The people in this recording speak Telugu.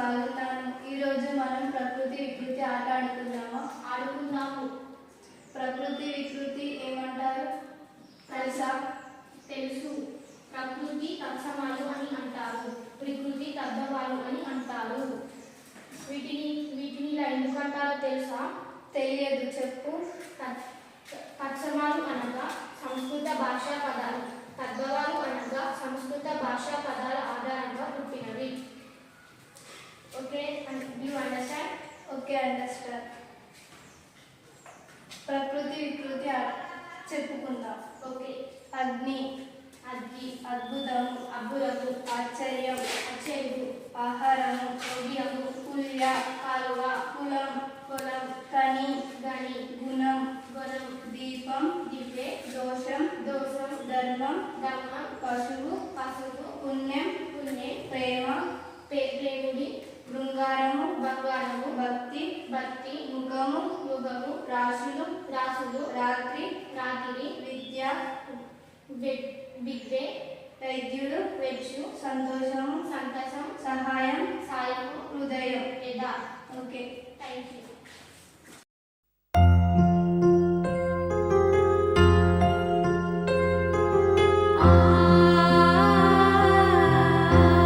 బాగున్నాను. ఈరోజు మనం ప్రకృతి వికృతి ఆట ఆడుకుందాము. ప్రకృతి వికృతి ఏమంటారు తెలుసా? తెలుసు. ప్రకృతి తత్సమాలు అని అంటారు, ప్రకృతి తద్భవాలు అని అంటారు. వీటిని ఇలా ఎందుకంటారో తెలుసా? తెలియదు, చెప్పు. తత్సమాలు అనగా సంస్కృత భాషా పదాలు, తద్భవాలు అనగా సంస్కృత భాషా పదాల ఆధారంగా పుట్టినవి. Okay, you understand? Okay, understand. ప్రకృతి వికృతి చెప్పుకుందాం. ఓకే. అగ్ని, అద్భుతము, ఆశ్చర్యం, ఆహారము, పుల్య, కాలువ, కులం, పొలం, కని, గుణం, దీపం, దోషం, ధర్మం, పశువు, పుణ్యం, ప్రేమ, ప్రేమిడి, బృంగారము, బంగారము, భక్తి, ముఖము, రాశులు, రాత్రి, విద్య, విద్య, వైద్యుడు, సంతోషం, సహాయం, సాయము, హృదయం. యథ. Okay, thank you.